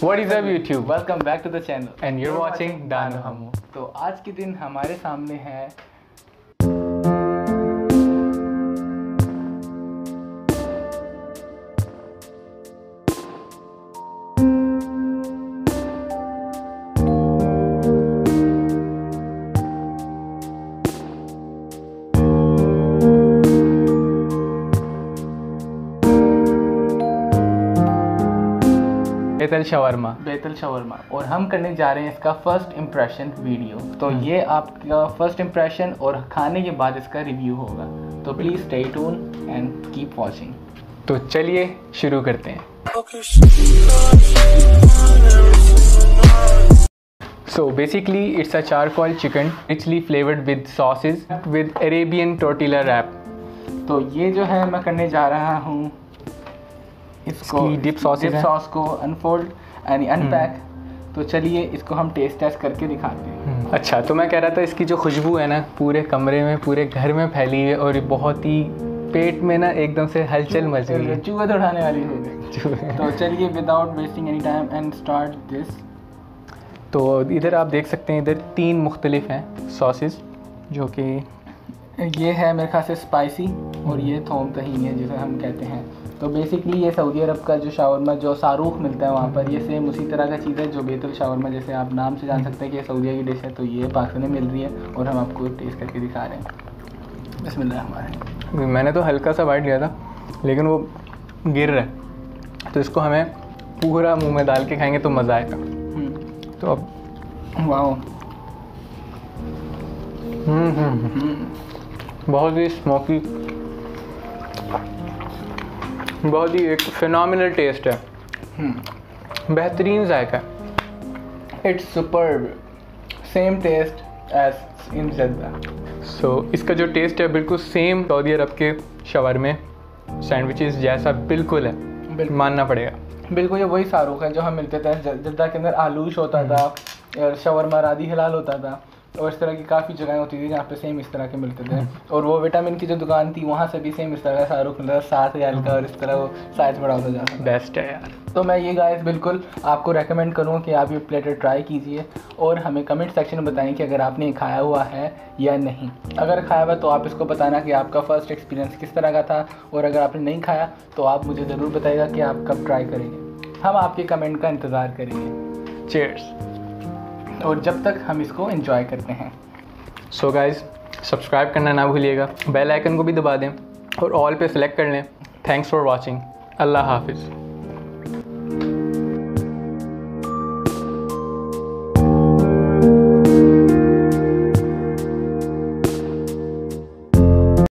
What is up YouTube? Welcome back to the channel. And you're watching Daanu Hammu. तो आज के दिन हमारे सामने है बेत-उल-शवारमा और हम करने जा रहे हैं इसका फर्स्ट इम्प्रेशन वीडियो। तो ये आपका फर्स्ट इम्प्रेशन और खाने के बाद इसका रिव्यू होगा। तो please stay tune and keep watching. तो चलिए शुरू करते हैं। So basically it's a charcoal chicken richly flavored with sauces with Arabian tortilla wrap। तो ये जो है मैं करने जा रहा हूँ इसको डिप सॉस को अनफोल्ड यानी अनपैक। तो चलिए इसको हम टेस्ट करके दिखाते हैं। अच्छा, तो मैं कह रहा था इसकी जो खुशबू है ना पूरे कमरे में पूरे घर में फैली है और बहुत ही पेट में ना एकदम से हलचल मच रही है, चूहा दौड़ाने वाली हो गई। तो चलिए without wasting any time and start this. तो इधर आप देख सकते हैं इधर 3 मुख्तलिफ हैं सॉसेस, जो कि ये है मेरे ख्याल से स्पाइसी और ये थोम तहीनी है जिसे हम कहते हैं। तो बेसिकली ये सऊदी अरब का जो शावरमा जो सारूख मिलता है वहाँ पर, ये सेम उसी तरह का चीज़ है जो बेत-उल-शावरमा, जैसे आप नाम से जान सकते हैं कि ये सऊदीया की डिश है। तो ये पाकिस्तान में मिल रही है और हम आपको टेस्ट करके दिखा रहे हैं। बिस्मिल्लाह हमारे। मैंने तो हल्का सा बाइट लिया था लेकिन वो गिर रहा है, तो इसको हमें पूरा मुंह में डाल के खाएंगे तो मज़ा आएगा। तो अब वाओ, बहुत ही स्मोकी, बहुत ही एक फिनोमिनल टेस्ट है, बेहतरीन जायका है। It's superb, same taste as in Jeddah. So इसका जो टेस्ट है बिल्कुल सेम सऊदी अरब के शवरमे सैंडविचेस जैसा बिल्कुल है, मानना पड़ेगा। बिल्कुल ये वही सारूख है जो हम मिलते थे जद्दा के अंदर। आलूश होता था और शवरमा रादी हिलाल होता था और इस तरह की काफ़ी जगहें होती थी जहाँ पे सेम इस तरह के मिलते थे। और वो विटामिन की जो दुकान थी वहाँ से भी सेम इस तरह का सारूख मिलता था 7,000 का, और इस तरह वो साइज बड़ा होता जाता। बेस्ट है यार। तो मैं ये गाइस बिल्कुल आपको रेकमेंड करूँगा कि आप ये प्लेटर ट्राई कीजिए और हमें कमेंट सेक्शन में बताएं कि अगर आपने खाया हुआ है या नहीं। अगर खाया हुआ तो आप इसको बताना कि आपका फ़र्स्ट एक्सपीरियंस किस तरह का था, और अगर आपने नहीं खाया तो आप मुझे ज़रूर बताइएगा कि आप कब ट्राई करेंगे। हम आपके कमेंट का इंतज़ार करेंगे। चीयर्स। और जब तक हम इसको एंजॉय करते हैं। सो गाइज सब्सक्राइब करना ना भूलिएगा, बेल आइकन को भी दबा दें और ऑल पे सेलेक्ट कर लें। Thanks for watching. अल्लाह हाफिज़।